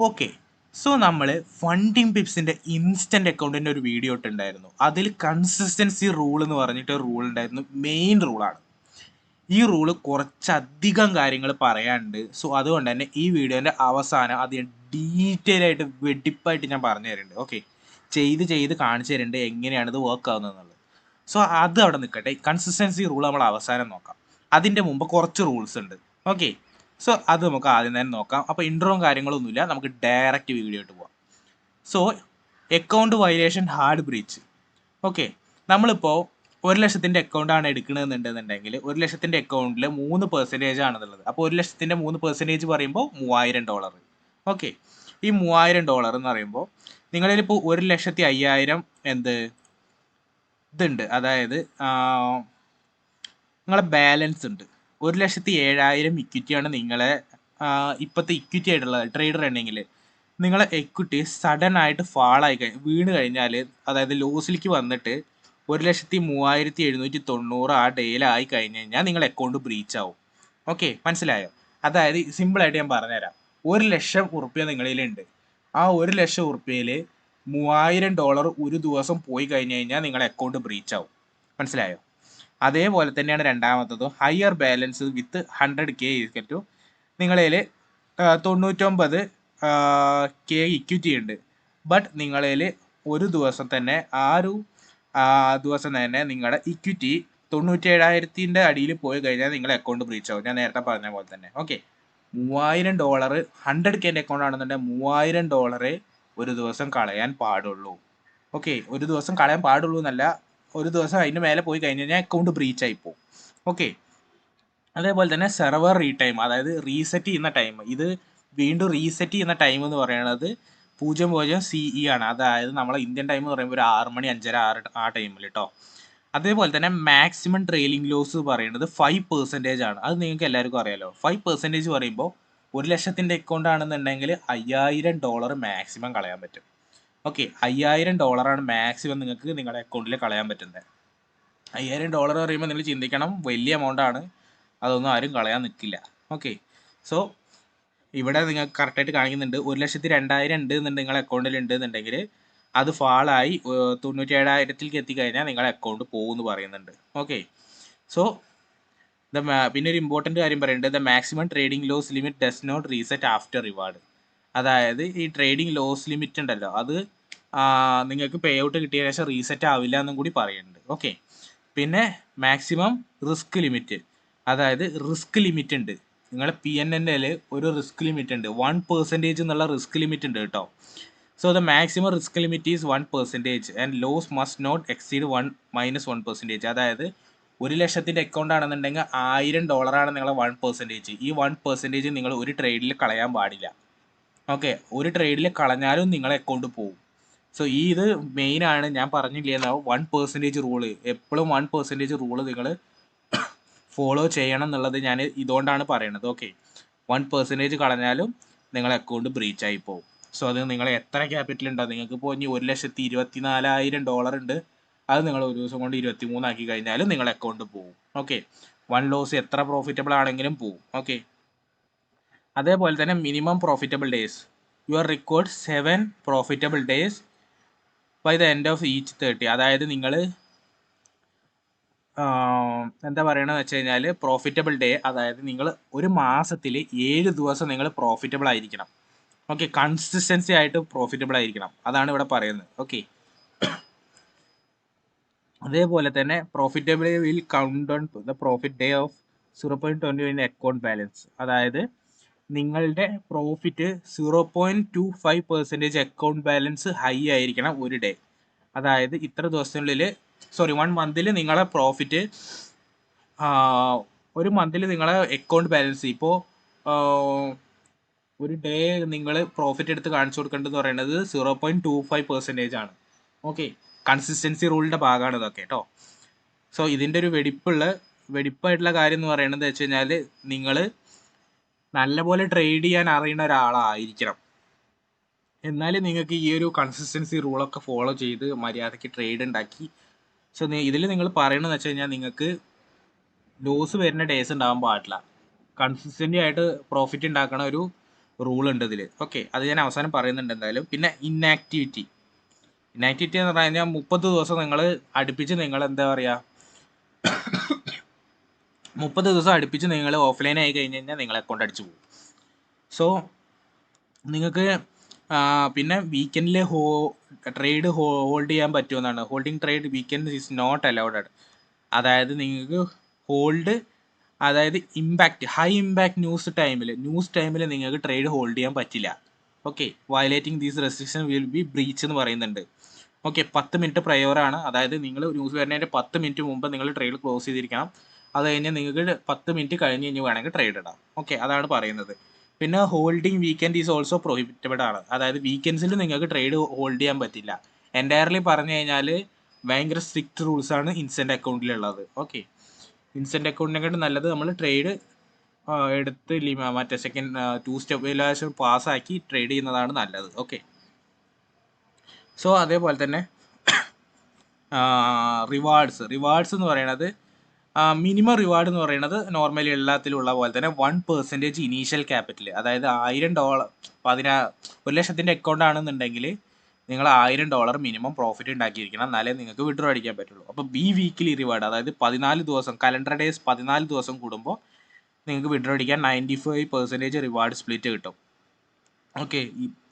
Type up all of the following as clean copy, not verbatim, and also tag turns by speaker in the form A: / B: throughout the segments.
A: Okay. So നമ്മൾ funding പിപ്സിന്റെ instant അക്കൗണ്ടിന്റെ ഒരു വീഡിയോ ഇട്ടുണ്ടായിരുന്നു. അതിൽ കൺസിസ്റ്റൻസി റൂൾ എന്ന് പറഞ്ഞിട്ട് ഒരു റൂൾ ഉണ്ടായിരുന്നു. മെയിൻ റൂളാണ്. ഈ റൂള് കുറച്ചധികം കാര്യങ്ങൾ പറയാനുണ്ട്. സോ അതുകൊണ്ട് തന്നെ ഈ വീഡിയോന്റെ അവസാനം അധികം ഡീറ്റെയിൽ ആയിട്ട് വെടിപ്പായിട്ട് ഞാൻ പറഞ്ഞു തരുന്നുണ്ട്. ഓക്കെ, ചെയ്ത് കാണിച്ചു തരുന്നുണ്ട് എങ്ങനെയാണ് ഇത് വർക്ക് ആവുന്നത് എന്നുള്ളത്. സോ അത് അവിടെ നിൽക്കട്ടെ. കൺസിസ്റ്റൻസി റൂൾ നമ്മൾ അവസാനം നോക്കാം. അതിൻ്റെ മുമ്പ് കുറച്ച് റൂൾസ് ഉണ്ട്. ഓക്കെ, സോ അത് നമുക്ക് ആദ്യം തന്നെ നോക്കാം. അപ്പോൾ ഇൻട്രോയും കാര്യങ്ങളൊന്നുമില്ല, നമുക്ക് ഡയറക്റ്റ് വീഡിയോ ഇട്ട് പോവാം. So account violation hard breach. Okay, നമ്മളിപ്പോൾ 1,00,000 അക്കൗണ്ടാണ് എടുക്കണമെന്നുണ്ടെന്നുണ്ടെങ്കിൽ 1,00,000 അക്കൗണ്ടിൽ 3% ആണെന്നുള്ളത്. അപ്പോൾ 1,00,000 3% പറയുമ്പോൾ $3,000. ഓക്കെ, ഈ $3,000 എന്ന് പറയുമ്പോൾ നിങ്ങളിൽ ഇപ്പോൾ 1,50,000 എന്ത് ഇതുണ്ട്, അതായത് നിങ്ങളെ ബാലൻസ് ഉണ്ട്. 1,07,000 ഇക്വിറ്റിയാണ് നിങ്ങളെ ഇപ്പോഴത്തെ ഇക്വിറ്റി ആയിട്ടുള്ളത്. ട്രേഡർ ഉണ്ടെങ്കിൽ നിങ്ങളെ എക്വിറ്റി സഡൻ ആയിട്ട് ഫാളായി വീണ് കഴിഞ്ഞാൽ, അതായത് ലോസിലേക്ക് വന്നിട്ട് 1,03,790 ആ ഡേയിലായി കഴിഞ്ഞ് കഴിഞ്ഞാൽ നിങ്ങളുടെ അക്കൗണ്ട് ബ്രീച്ച് ആവും. ഓക്കെ, മനസ്സിലായോ? അതായത് സിമ്പിളായിട്ട് ഞാൻ പറഞ്ഞുതരാം. 1,00,000 ഉറുപ്പ്യ നിങ്ങളിലുണ്ട്. ആ 1,00,000 ഉറുപ്പ്യയിൽ $3,000 ഒരു ദിവസം പോയി കഴിഞ്ഞ് കഴിഞ്ഞാൽ നിങ്ങളുടെ അക്കൗണ്ട് ബ്രീച്ച് ആവും. മനസ്സിലായോ? അതേപോലെ തന്നെയാണ് രണ്ടാമത്തതും. Higher balance with 100K equal to നിങ്ങളിൽ 99K ഇക്വിറ്റി ഉണ്ട്. ബട്ട് നിങ്ങളിൽ ഒരു ദിവസം തന്നെ ദിവസം തന്നെ നിങ്ങളുടെ ഇക്വിറ്റി 97,000 അടിയിൽ പോയി കഴിഞ്ഞാൽ നിങ്ങളുടെ അക്കൗണ്ട് ബ്രീച്ച് ആവും. ഞാൻ നേരത്തെ പറഞ്ഞ പോലെ തന്നെ. ഓക്കെ, $3,000 100K അക്കൗണ്ട് ആണെന്നുണ്ടെങ്കിൽ $3,000 ഒരു ദിവസം കളയാൻ പാടുള്ളൂ. ഓക്കെ, ഒരു ദിവസം കളയാൻ പാടുള്ളൂ എന്നല്ല, ഒരു ദിവസം അതിന് മേലെ പോയി കഴിഞ്ഞ് കഴിഞ്ഞാൽ അക്കൗണ്ട് ബ്രീച്ച് ആയി പോകും. ഓക്കെ, അതേപോലെ തന്നെ സെർവർ റീടൈം, അതായത് റീസെറ്റ് ചെയ്യുന്ന ടൈം. ഇത് വീണ്ടും റീസെറ്റ് ചെയ്യുന്ന ടൈം എന്ന് പറയുന്നത് 00 CE ആണ്. അതായത് നമ്മളെ ഇന്ത്യൻ ടൈം എന്ന് പറയുമ്പോൾ ഒരു 6 മണി 5:30 ആ ടൈമിൽ കേട്ടോ. അതേപോലെ തന്നെ മാക്സിമം ട്രെയിലിംഗ് ലോസ് പറയുന്നത് 5% ആണ്. അത് നിങ്ങൾക്ക് എല്ലാവർക്കും അറിയാലോ. 5% പറയുമ്പോൾ 1,00,000 അക്കൗണ്ട് ആണെന്നുണ്ടെങ്കിൽ $5,000 മാക്സിമം കളയാൻ പറ്റും. ഓക്കെ, $5,000 ആണ് മാക്സിമം നിങ്ങൾക്ക് നിങ്ങളുടെ അക്കൗണ്ടിൽ കളയാൻ പറ്റുന്നത്. $5,000 പറയുമ്പോൾ നിങ്ങൾ ചിന്തിക്കണം, വലിയ എമൗണ്ട് ആണ്. അതൊന്നും ആരും കളയാൻ നിൽക്കില്ല. ഓക്കെ, സോ ഇവിടെ നിങ്ങൾക്ക് കറക്റ്റായിട്ട് കാണിക്കുന്നുണ്ട്. 1,02,000 ഉണ്ട് എന്നുണ്ടെങ്കിൽ നിങ്ങളുടെ അക്കൗണ്ടിൽ ഉണ്ട് എന്നുണ്ടെങ്കിൽ അത് ഫാളായി 97,000 എത്തിക്കഴിഞ്ഞാൽ നിങ്ങളുടെ അക്കൗണ്ട് പോകുമെന്ന് പറയുന്നുണ്ട്. ഓക്കെ, സോ പിന്നെ ഒരു ഇമ്പോർട്ടൻറ്റ് കാര്യം പറയുന്നുണ്ട്. The maximum trading loss limit does not reset after reward. അതായത് ഈ ട്രേഡിംഗ് ലോസ് ലിമിറ്റ് ഉണ്ടല്ലോ, അത് നിങ്ങൾക്ക് പേ ഔട്ട് കിട്ടിയ ശേഷം റീസെറ്റ് ആവില്ല എന്നും കൂടി പറയുന്നുണ്ട്. ഓക്കെ, പിന്നെ മാക്സിമം റിസ്ക് ലിമിറ്റ്, അതായത് റിസ്ക് ലിമിറ്റ് ഉണ്ട്. നിങ്ങളുടെ PNL ഒരു റിസ്ക് ലിമിറ്റ് ഉണ്ട്. 1% എന്നുള്ള റിസ്ക് ലിമിറ്റ് ഉണ്ട് കേട്ടോ. So the maximum risk limit is 1% and loss must not exceed -1%. അതായത് 1,00,000 അക്കൗണ്ട് ആണെന്നുണ്ടെങ്കിൽ $1,000 ആണ് നിങ്ങളെ 1%. ഈ 1% നിങ്ങൾ ഒരു ട്രേഡിൽ കളയാൻ പാടില്ല. ഓക്കെ, ഒരു ട്രേഡിൽ കളഞ്ഞാലും നിങ്ങളെ അക്കൗണ്ട് പോകും. സോ ഇത് മെയിൻ ആണ്. ഞാൻ പറഞ്ഞില്ലേ 1% റൂള്, എപ്പോഴും 1% റൂള് നിങ്ങൾ ഫോളോ ചെയ്യണം എന്നുള്ളത് ഞാൻ ഇതുകൊണ്ടാണ് പറയുന്നത്. ഓക്കെ, 1% കളഞ്ഞാലും നിങ്ങളെ അക്കൗണ്ട് ബ്രീച്ച് ആയി പോകും. സോ അത് നിങ്ങൾ എത്ര ക്യാപിറ്റൽ ഉണ്ടോ, നിങ്ങൾക്ക് ഇപ്പോൾ ഇനി 1,24,000 ഉണ്ട്, അത് നിങ്ങൾ ഒരു ദിവസം കൊണ്ട് 23 ആക്കി കഴിഞ്ഞാലും നിങ്ങളുടെ അക്കൗണ്ട് പോകും. ഓക്കെ, 1 ലോസ് എത്ര പ്രോഫിറ്റബിൾ ആണെങ്കിലും പോകും. ഓക്കെ, അതേപോലെ തന്നെ minimum profitable days, your record 7 profitable days by the end of each 30. അതായത് നിങ്ങൾ എന്താ പറയണമെന്ന് വെച്ച് കഴിഞ്ഞാൽ പ്രോഫിറ്റബിൾ ഡേ, അതായത് നിങ്ങൾ ഒരു മാസത്തിൽ 7 ദിവസം നിങ്ങൾ പ്രോഫിറ്റബിൾ ആയിരിക്കണം. ഓക്കെ, കൺസിസ്റ്റൻസി ആയിട്ട് പ്രോഫിറ്റബിൾ ആയിരിക്കണം, അതാണ് ഇവിടെ പറയുന്നത്. ഓക്കെ, അതേപോലെ തന്നെ profitable will count on the profit day of 0.20 account balance. അതായത് നിങ്ങളുടെ പ്രോഫിറ്റ് 0.25% അക്കൗണ്ട് ബാലൻസ് ഹൈ ആയിരിക്കണം ഒരു ഡേ. അതായത് ഇത്ര ദിവസത്തിനുള്ളിൽ 1 മന്തിൽ നിങ്ങളെ പ്രോഫിറ്റ്, ഒരു മന്തിൽ നിങ്ങളെ അക്കൗണ്ട് ബാലൻസ്, ഇപ്പോൾ ഒരു ഡേ നിങ്ങൾ പ്രോഫിറ്റ് എടുത്ത് കാണിച്ചു കൊടുക്കേണ്ടതെന്ന് പറയുന്നത് 0.25% ആണ്. ഓക്കെ, കൺസിസ്റ്റൻസി റൂളിൻ്റെ ഭാഗമാണ് ഇതൊക്കെ കേട്ടോ. സോ ഇതിൻ്റെ ഒരു വെടിപ്പായിട്ടുള്ള കാര്യം എന്ന് പറയുന്നത് വെച്ച് കഴിഞ്ഞാൽ നിങ്ങൾ നല്ലപോലെ ട്രേഡ് ചെയ്യാൻ അറിയുന്ന ഒരാളായിരിക്കണം. എന്നാലും നിങ്ങൾക്ക് ഈ ഒരു കൺസിസ്റ്റൻസി റൂളൊക്കെ ഫോളോ ചെയ്ത് മര്യാദയ്ക്ക് ട്രേഡ് ഉണ്ടാക്കി. സോ ഇതിൽ നിങ്ങൾ പറയണമെന്ന് വെച്ച് കഴിഞ്ഞാൽ നിങ്ങൾക്ക് ലോസ് വരുന്ന ഡേയ്സ് ഉണ്ടാകാൻ പാടില്ല. കൺസിസ്റ്റൻ്റ് ആയിട്ട് പ്രോഫിറ്റ് ഉണ്ടാക്കണ ഒരു റൂൾ ഉണ്ട് ഇതിൽ. ഓക്കെ, അത് ഞാൻ അവസാനം പറയുന്നുണ്ട് എന്തായാലും. പിന്നെ ഇന്നാക്ടിവിറ്റി എന്ന് പറഞ്ഞു കഴിഞ്ഞാൽ 30 ദിവസം നിങ്ങൾ അടുപ്പിച്ച് നിങ്ങൾ എന്താ പറയുക 30 ദിവസം അടുപ്പിച്ച് നിങ്ങൾ ഓഫ്ലൈൻ ആയി കഴിഞ്ഞ് കഴിഞ്ഞാൽ നിങ്ങൾ അക്കൗണ്ട് അടിച്ചു പോകും. സോ നിങ്ങൾക്ക് പിന്നെ വീക്കെൻഡിൽ ട്രേഡ് ഹോൾഡ് ചെയ്യാൻ പറ്റുമെന്നാണ്. Holding trade weekend is not allowed. അതായത് നിങ്ങൾക്ക് ഹോൾഡ്, അതായത് ഹൈ ഇമ്പാക്ട് ന്യൂസ് ടൈമിൽ നിങ്ങൾക്ക് ട്രേഡ് ഹോൾഡ് ചെയ്യാൻ പറ്റില്ല. Okay, violating these restriction will be breach എന്ന് പറയുന്നുണ്ട്. ഓക്കെ, 10 മിനിറ്റ് പ്രയോറാണ്. അതായത് നിങ്ങൾ ന്യൂസ് വരുന്നതിൻ്റെ 10 മിനിറ്റ് മുമ്പ് നിങ്ങൾ ട്രേഡ് ക്ലോസ് ചെയ്തിരിക്കണം. അത് കഴിഞ്ഞ് നിങ്ങൾക്ക് 10 മിനിറ്റ് കഴിഞ്ഞ് കഴിഞ്ഞ് വേണമെങ്കിൽ ട്രേഡ് ഇടാം. ഓക്കെ, അതാണ് പറയുന്നത്. പിന്നെ holding weekend is also prohibited ആണ്. അതായത് വീക്കെൻഡ്സിൽ നിങ്ങൾക്ക് ട്രേഡ് ഹോൾഡ് ചെയ്യാൻ പറ്റില്ല. എൻറ്റയർലി പറഞ്ഞു കഴിഞ്ഞാൽ ഭയങ്കര സ്ട്രിക്റ്റ് റൂൾസ് ആണ് ഇൻസ്റ്റന്റ് അക്കൗണ്ടിലുള്ളത്. ഓക്കെ, ഇൻസ്റ്റന്റ് അക്കൗണ്ടിനെക്കാട്ടും നല്ലത് നമ്മൾ ട്രേഡ് എടുത്ത് മറ്റേ സെക്കൻഡ് 2 സ്റ്റെപ്പ് പാസ്സാക്കി ട്രേഡ് ചെയ്യുന്നതാണ് നല്ലത്. ഓക്കെ, സോ അതേപോലെ തന്നെ റിവാർഡ്സ് എന്ന് പറയുന്നത് മിനിമം റിവാർഡ് എന്ന് പറയുന്നത് നോർമലി എല്ലാത്തിലും ഉള്ള പോലെ തന്നെ 1% ഇനീഷ്യൽ ക്യാപിറ്റൽ. അതായത് $1000 1,00,000 അക്കൗണ്ട് ആണെന്നുണ്ടെങ്കിൽ നിങ്ങൾ $1000 മിനിമം പ്രോഫിറ്റ് ഉണ്ടാക്കിയിരിക്കണം, എന്നാലേ നിങ്ങൾക്ക് വിഡ്രോ അടിക്കാൻ പറ്റുള്ളൂ. അപ്പോൾ വീക്ക്ലി റിവാർഡ്, അതായത് 14 ദിവസം കലണ്ടർ ഡേയ്സ് 14 ദിവസം കൂടുമ്പോൾ നിങ്ങൾക്ക് വിഡ്രോ അടിക്കാൻ 95% റിവാർഡ് സ്പ്ലിറ്റ് കിട്ടും. ഓക്കെ,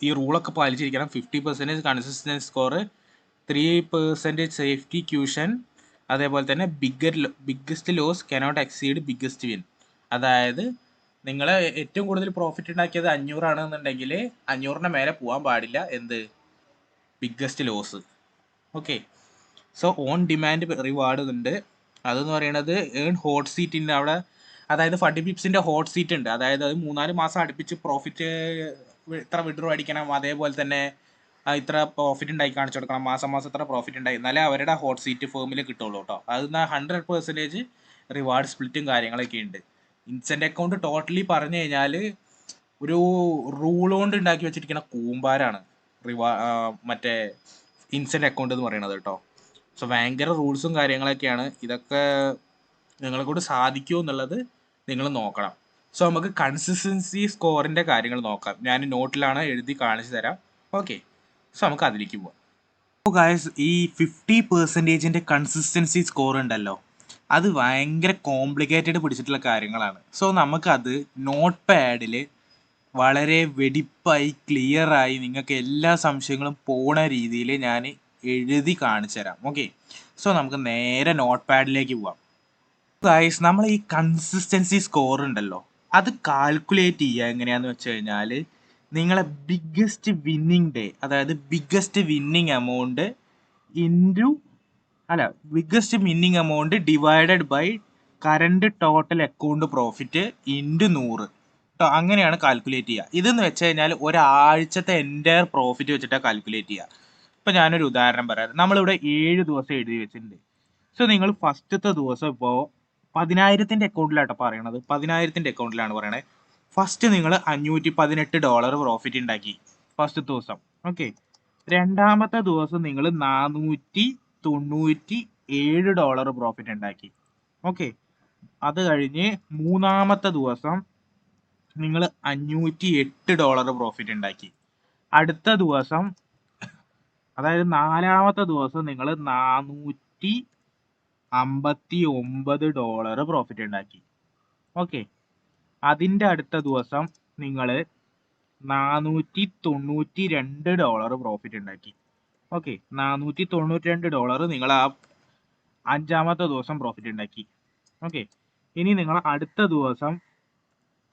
A: ഈ റൂളൊക്കെ പാലിച്ചിരിക്കണം. 50% കൺസിസ്റ്റൻസി സ്കോർ, 3% സേഫ്റ്റി ക്യൂഷൻ, അതേപോലെ തന്നെ biggest loss cannot exceed biggest win. അതായത് നിങ്ങൾ ഏറ്റവും കൂടുതൽ പ്രോഫിറ്റ് ഉണ്ടാക്കിയത് 500 ആണെന്നുണ്ടെങ്കിൽ 500ന്റെ മേലെ പോകാൻ പാടില്ല. എന്ത് biggest loss. Okay, so on demand reward ഉണ്ട്. അതെന്ന് പറയുന്നത് ഏൺ ഹോട്ട് സീറ്റിൻ്റെ അവിടെ, അതായത് ഫണ്ടി പിപ്സിൻ്റെ ഹോട്ട് സീറ്റ് ഉണ്ട്. അതായത് അത് 3-4 മാസം അടുപ്പിച്ച് പ്രോഫിറ്റ് ഇത്ര വിഡ്രോ അടിക്കണം, അതേപോലെ തന്നെ ഇത്ര പ്രോഫിറ്റ് ഉണ്ടാക്കി കാണിച്ചു കൊടുക്കണം, മാസം ഇത്ര പ്രോഫിറ്റ് ഉണ്ടായി, എന്നാലേ അവരുടെ ഹോട്ട് സീറ്റ് ഫേമിൽ കിട്ടുള്ളൂ കേട്ടോ. അത് 100% റിവാർഡ് സ്പ്ലിറ്റും കാര്യങ്ങളൊക്കെ ഉണ്ട്. ഇൻസ്റ്റന്റ് അക്കൗണ്ട് ടോട്ടലി പറഞ്ഞു കഴിഞ്ഞാൽ ഒരു റൂൾ കൊണ്ട് ഉണ്ടാക്കി വെച്ചിരിക്കുന്ന കൂമ്പാരാണ് മറ്റേ ഇൻസ്റ്റന്റ് അക്കൗണ്ട് എന്ന് പറയുന്നത് കേട്ടോ. സോ ഭയങ്കര റൂൾസും കാര്യങ്ങളൊക്കെയാണ്. ഇതൊക്കെ നിങ്ങളെ കൊണ്ട് സാധിക്കുമോ എന്നുള്ളത് നിങ്ങൾ നോക്കണം. സോ നമുക്ക് കൺസിസ്റ്റൻസി സ്കോറിൻ്റെ കാര്യങ്ങൾ നോക്കാം. ഞാൻ നോട്ടിലാണ് എഴുതി കാണിച്ചു തരാം. ഓക്കെ, സോ നമുക്ക് അതിലേക്ക് പോവാം. അപ്പോൾ ഗായ്സ്, ഈ 50%ന്റെ കൺസിസ്റ്റൻസി സ്കോർ ഉണ്ടല്ലോ, അത് ഭയങ്കര കോംപ്ലിക്കേറ്റഡ് പിടിച്ചിട്ടുള്ള കാര്യങ്ങളാണ്. സോ നമുക്കത് നോട്ട് പാഡിൽ വളരെ വെടിപ്പായി ക്ലിയറായി നിങ്ങൾക്ക് എല്ലാ സംശയങ്ങളും പോണ രീതിയിൽ ഞാൻ എഴുതി കാണിച്ചു തരാം. ഓക്കെ, സോ നമുക്ക് നേരെ നോട്ട് പാഡിലേക്ക് പോവാം. ഗായ്സ്, നമ്മൾ ഈ കൺസിസ്റ്റൻസി സ്കോർ ഉണ്ടല്ലോ, അത് കാൽക്കുലേറ്റ് ചെയ്യുക എങ്ങനെയാന്ന് വെച്ച് കഴിഞ്ഞാൽ നിങ്ങളെ ബിഗ്ഗസ്റ്റ് വിന്നിങ് ഡേ, അതായത് biggest winning amount biggest winning amount divided by current total account profit into 100 കേട്ടോ. അങ്ങനെയാണ് കാൽക്കുലേറ്റ് ചെയ്യുക. ഇതെന്ന് വെച്ച് കഴിഞ്ഞാൽ ഒരാഴ്ചത്തെ എൻറ്റയർ പ്രോഫിറ്റ് വെച്ചിട്ടാണ് കാൽക്കുലേറ്റ് ചെയ്യുക. ഇപ്പം ഞാനൊരു ഉദാഹരണം പറയാം. നമ്മളിവിടെ 7 ദിവസം എഴുതി വെച്ചിട്ടുണ്ട്. സോ നിങ്ങൾ ഫസ്റ്റത്തെ ദിവസം ഇപ്പോൾ 10,000ന്റെ അക്കൗണ്ടിലാട്ടോ പറയണത്. 10,000ന്റെ അക്കൗണ്ടിലാണ് പറയണത്. ഫസ്റ്റ് നിങ്ങൾ $518 പ്രോഫിറ്റ് ഉണ്ടാക്കി ഫസ്റ്റ് ദിവസം. ഓക്കെ, രണ്ടാമത്തെ ദിവസം നിങ്ങൾ $497 പ്രോഫിറ്റ് ഉണ്ടാക്കി. ഓക്കെ, അത് കഴിഞ്ഞ് മൂന്നാമത്തെ ദിവസം നിങ്ങൾ $508 പ്രോഫിറ്റ് ഉണ്ടാക്കി. അടുത്ത ദിവസം, അതായത് നാലാമത്തെ ദിവസം നിങ്ങൾ $459 പ്രോഫിറ്റ് ഉണ്ടാക്കി. ഓക്കെ, അതിൻ്റെ അടുത്ത ദിവസം നിങ്ങൾ $492 പ്രോഫിറ്റ് ഉണ്ടാക്കി. ഓക്കെ, $492 നിങ്ങൾ ആ അഞ്ചാമത്തെ ദിവസം പ്രോഫിറ്റ് ഉണ്ടാക്കി. ഓക്കെ, ഇനി നിങ്ങൾ അടുത്ത ദിവസം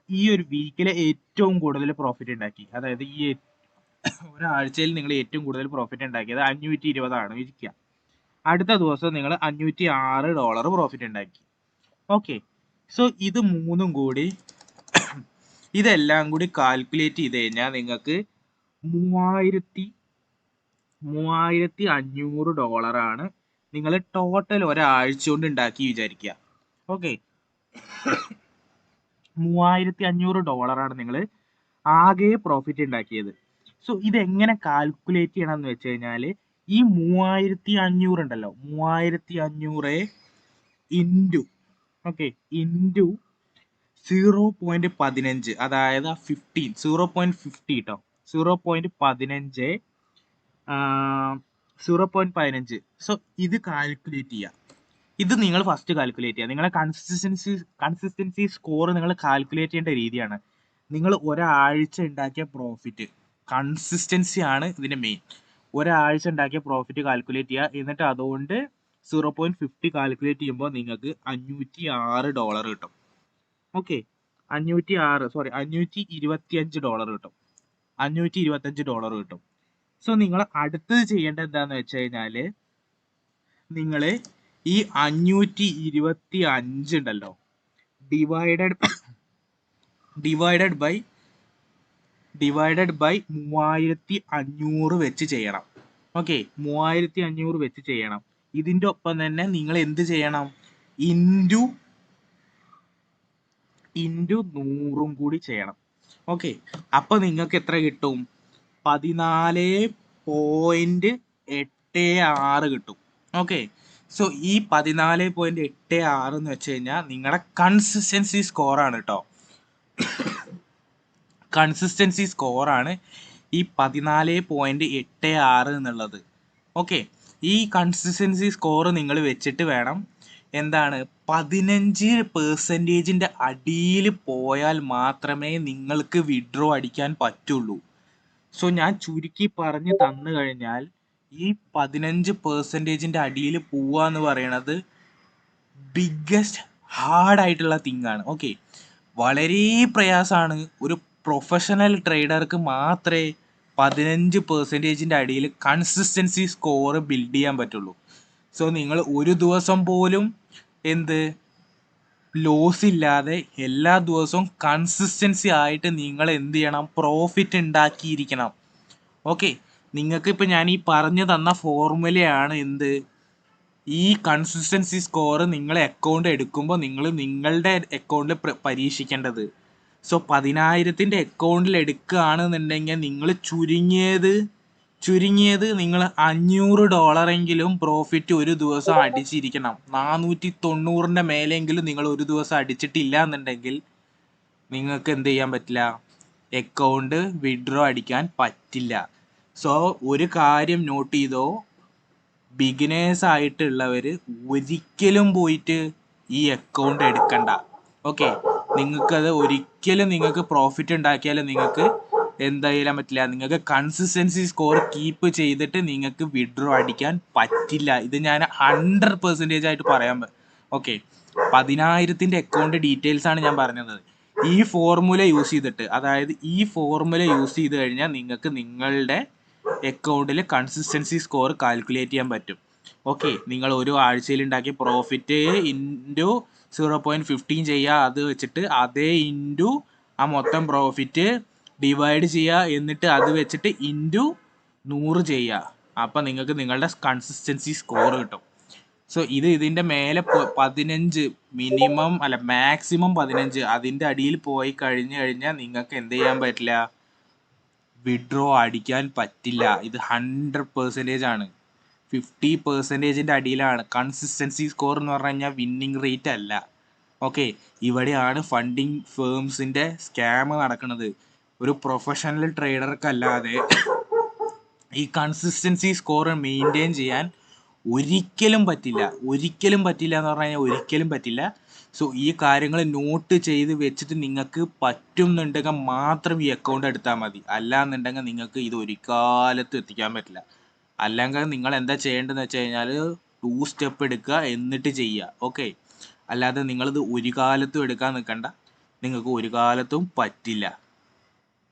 A: ഈ ഒരു വീക്കിലെ ഏറ്റവും കൂടുതൽ പ്രോഫിറ്റ് ഉണ്ടാക്കി, അതായത് ഈ ഒരാഴ്ചയിൽ നിങ്ങൾ ഏറ്റവും കൂടുതൽ പ്രോഫിറ്റ് ഉണ്ടാക്കിയത് 520 ആണ് ഇരിക്കുക. അടുത്ത ദിവസം നിങ്ങൾ $506 പ്രോഫിറ്റ് ഉണ്ടാക്കി. ഓക്കെ, സോ ഇത് മൂന്നും കൂടി ഇതെല്ലാം കൂടി കാൽക്കുലേറ്റ് ചെയ്ത് കഴിഞ്ഞാൽ നിങ്ങൾക്ക് $3,500 ആണ് നിങ്ങൾ ടോട്ടൽ ഒരാഴ്ച കൊണ്ട് ഉണ്ടാക്കി വിചാരിക്കുക. ഓക്കെ, $3,500 ആണ് നിങ്ങൾ ആകെ പ്രോഫിറ്റ് ഉണ്ടാക്കിയത്. സോ ഇതെങ്ങനെ കാൽക്കുലേറ്റ് ചെയ്യണം എന്ന് വെച്ച് കഴിഞ്ഞാൽ ഈ 3,500 ഉണ്ടല്ലോ, 3,500 ഇൻറ്റു 0.15, അതായത് 15 0.50 കേട്ടോ, 0.15 0.15. സോ ഇത് കാൽക്കുലേറ്റ് ചെയ്യുക. ഇത് നിങ്ങൾ ഫസ്റ്റ് കാൽക്കുലേറ്റ് ചെയ്യുക. നിങ്ങളെ കൺസിസ്റ്റൻസി സ്കോർ നിങ്ങൾ കാൽക്കുലേറ്റ് ചെയ്യേണ്ട രീതിയാണ്. നിങ്ങൾ ഒരാഴ്ച ഉണ്ടാക്കിയ പ്രോഫിറ്റ്, കൺസിസ്റ്റൻസി ആണ് ഇതിന്റെ മെയിൻ. ഒരാഴ്ച ഉണ്ടാക്കിയ പ്രോഫിറ്റ് കാൽക്കുലേറ്റ് ചെയ്യുക. എന്നിട്ട് അതുകൊണ്ട് 0.50 കാൽക്കുലേറ്റ് ചെയ്യുമ്പോൾ നിങ്ങൾക്ക് $506 കിട്ടും. ഓക്കെ, $525 കിട്ടും. $525 കിട്ടും. സോ നിങ്ങൾ അടുത്തത് ചെയ്യേണ്ടത് എന്താന്ന് വെച്ച് കഴിഞ്ഞാല്, നിങ്ങൾ ഈ 525 ഉണ്ടല്ലോ, ഡിവൈഡഡ് ബൈ 3500 വെച്ച് ചെയ്യണം. ഓക്കെ, 3500 വെച്ച് ചെയ്യണം. ഇതിന്റെ ഒപ്പം തന്നെ നിങ്ങൾ എന്ത് ചെയ്യണം, ഇൻറ്റു 100 കൂടി ചെയ്യണം. ഓക്കെ, അപ്പൊ നിങ്ങൾക്ക് എത്ര കിട്ടും, 14.86 കിട്ടും. ഓക്കെ, സോ ഈ 14.86 എന്ന് വെച്ച് കഴിഞ്ഞാൽ നിങ്ങളുടെ കൺസിസ്റ്റൻസി സ്കോറാണ് കേട്ടോ. കൺസിസ്റ്റൻസി സ്കോറാണ് ഈ 14.86 എന്നുള്ളത്. ഓക്കെ, ഈ കൺസിസ്റ്റൻസി സ്കോർ നിങ്ങൾ വെച്ചിട്ട് വേണം എന്താണ് 15% അടിയിൽ പോയാൽ മാത്രമേ നിങ്ങൾക്ക് വിഡ്രോ അടിക്കാൻ പറ്റുള്ളൂ. സോ ഞാൻ ചുരുക്കി പറഞ്ഞു തന്നു കഴിഞ്ഞാൽ, ഈ 15% അടിയിൽ പോവുക എന്ന് പറയുന്നത് ബിഗ്ഗസ്റ്റ് ഹാർഡായിട്ടുള്ള തിങ് ആണ്. ഓക്കെ, വളരെ പ്രയാസമാണ്. ഒരു പ്രൊഫഷണൽ ട്രേഡർക്ക് മാത്രമേ 15% അടിയിൽ കൺസിസ്റ്റൻസി സ്കോർ ബിൽഡ് ചെയ്യാൻ പറ്റുള്ളൂ. സോ നിങ്ങൾ ഒരു ദിവസം പോലും ലോസ് ഇല്ലാതെ എല്ലാ ദിവസവും കൺസിസ്റ്റൻസി ആയിട്ട് നിങ്ങൾ എന്ത് ചെയ്യണം, പ്രോഫിറ്റ് ഉണ്ടാക്കിയിരിക്കണം. ഓക്കെ, നിങ്ങൾക്ക് ഇപ്പം ഞാൻ ഈ പറഞ്ഞു തന്ന ഫോർമുലയാണ് ഈ കൺസിസ്റ്റൻസി സ്കോർ നിങ്ങളെ അക്കൗണ്ട് എടുക്കുമ്പോൾ നിങ്ങൾ നിങ്ങളുടെ അക്കൗണ്ടിൽ പരീക്ഷിക്കേണ്ടത്. സോ 10,000 അക്കൗണ്ടിൽ എടുക്കുകയാണെന്നുണ്ടെങ്കിൽ നിങ്ങൾ ചുരുങ്ങിയത് നിങ്ങൾ $500 പ്രോഫിറ്റ് ഒരു ദിവസം അടിച്ചിരിക്കണം. 490 മേലെങ്കിലും നിങ്ങൾ ഒരു ദിവസം അടിച്ചിട്ടില്ല എന്നുണ്ടെങ്കിൽ നിങ്ങൾക്ക് എന്ത് ചെയ്യാൻ പറ്റില്ല, അക്കൗണ്ട് വിഡ്രോ അടിക്കാൻ പറ്റില്ല. സോ ഒരു കാര്യം നോട്ട് ചെയ്തോ, ബിഗിനേഴ്സ് ആയിട്ടുള്ളവർ ഒരിക്കലും പോയിട്ട് ഈ അക്കൗണ്ട് എടുക്കണ്ട. ഓക്കെ, നിങ്ങൾക്കത് ഒരിക്കലും നിങ്ങൾക്ക് പ്രോഫിറ്റ് ഉണ്ടാക്കിയാലും നിങ്ങൾക്ക് എന്തായാലും പറ്റില്ല. നിങ്ങൾക്ക് കൺസിസ്റ്റൻസി സ്കോർ കീപ്പ് ചെയ്തിട്ട് നിങ്ങൾക്ക് വിഡ്രോ അടിക്കാൻ പറ്റില്ല. ഇത് ഞാൻ 100% ആയിട്ട് പറയാൻ. ഓക്കെ, 10,000 അക്കൗണ്ട് ഡീറ്റെയിൽസ് ആണ് ഞാൻ പറഞ്ഞത്. ഈ ഫോർമുല യൂസ് ചെയ്തിട്ട്, അതായത് ഈ ഫോർമുല യൂസ് ചെയ്ത് കഴിഞ്ഞാൽ നിങ്ങൾക്ക് നിങ്ങളുടെ അക്കൗണ്ടിൽ കൺസിസ്റ്റൻസി സ്കോർ കാൽക്കുലേറ്റ് ചെയ്യാൻ പറ്റും. ഓക്കെ, നിങ്ങൾ ഒരു ആഴ്ചയിൽ ഉണ്ടാക്കിയ പ്രോഫിറ്റ് ഇൻറ്റു 0.15 ചെയ്യുക, അത് വെച്ചിട്ട് അതേ ഇൻറ്റു ആ മൊത്തം പ്രോഫിറ്റ് ഡിവൈഡ് ചെയ്യുക, എന്നിട്ട് അത് വെച്ചിട്ട് ഇൻറ്റു 100 ചെയ്യുക. അപ്പം നിങ്ങൾക്ക് നിങ്ങളുടെ കൺസിസ്റ്റൻസി സ്കോർ കിട്ടും. സോ ഇതിൻ്റെ മേലെ 15 മിനിമം അല്ല മാക്സിമം 15, അതിൻ്റെ അടിയിൽ പോയി കഴിഞ്ഞാൽ നിങ്ങൾക്ക് എന്ത് ചെയ്യാൻ പറ്റില്ല, വിഡ്രോ അടിക്കാൻ പറ്റില്ല. ഇത് 100% ആണ്. 50% അടിയിലാണ്. കൺസിസ്റ്റൻസി സ്കോർ എന്ന് പറഞ്ഞു കഴിഞ്ഞാൽ വിന്നിങ് റേറ്റ് അല്ല. ഓക്കെ, ഇവിടെയാണ് ഫണ്ടിങ് ഫേംസിൻ്റെ സ്കാം നടക്കുന്നത്. ഒരു പ്രൊഫഷണൽ ട്രേഡർക്കല്ലാതെ ഈ കൺസിസ്റ്റൻസി സ്കോർ മെയിൻറ്റെയിൻ ചെയ്യാൻ ഒരിക്കലും പറ്റില്ല എന്ന് പറഞ്ഞു കഴിഞ്ഞാൽ ഒരിക്കലും പറ്റില്ല. സോ ഈ കാര്യങ്ങൾ നോട്ട് ചെയ്ത് വെച്ചിട്ട് നിങ്ങൾക്ക് പറ്റുന്നുണ്ടെങ്കിൽ മാത്രം ഈ അക്കൗണ്ട് എടുത്താൽ മതി. അല്ലാന്നുണ്ടെങ്കിൽ നിങ്ങൾക്ക് ഇത് ഒരു കാലത്തും എത്തിക്കാൻ പറ്റില്ല. അല്ലെങ്കിൽ നിങ്ങൾ എന്താ ചെയ്യേണ്ടതെന്ന് വെച്ച് കഴിഞ്ഞാൽ 2 സ്റ്റെപ്പ് എടുക്കുക, എന്നിട്ട് ചെയ്യുക. ഓക്കെ, അല്ലാതെ നിങ്ങളിത് ഒരു കാലത്തും എടുക്കാൻ നിൽക്കണ്ട, നിങ്ങൾക്ക് ഒരു കാലത്തും പറ്റില്ല.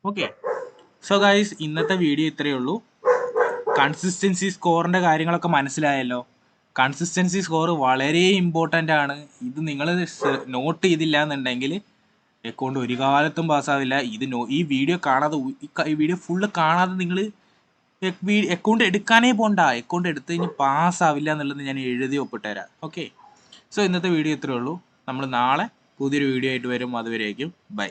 A: ഓക്കെ, സോ ഗൈസ്, ഇന്നത്തെ വീഡിയോ ഇത്രയേ ഉള്ളൂ. കൺസിസ്റ്റൻസി സ്കോറിൻ്റെ കാര്യങ്ങളൊക്കെ മനസ്സിലായല്ലോ. കൺസിസ്റ്റൻസി സ്കോർ വളരെ ഇമ്പോർട്ടൻ്റ് ആണ്. ഇത് നിങ്ങൾ നോട്ട് ചെയ്തില്ല എന്നുണ്ടെങ്കിൽ അക്കൗണ്ട് ഒരു കാലത്തും പാസ്സാവില്ല. ഈ വീഡിയോ കാണാതെ, ഈ വീഡിയോ ഫുള്ള് കാണാതെ നിങ്ങൾ അക്കൗണ്ട് എടുക്കാനേ പോണ്ട. അക്കൗണ്ട് എടുത്ത് കഴിഞ്ഞ് പാസ്സാവില്ല എന്നുള്ളത് ഞാൻ എഴുതി ഒപ്പിട്ടുതരാം. ഓക്കെ, സോ ഇന്നത്തെ വീഡിയോ ഇത്രയേ ഉള്ളൂ. നമ്മൾ നാളെ പുതിയൊരു വീഡിയോ ആയിട്ട് വരും. അതുവരേക്കും ബൈ.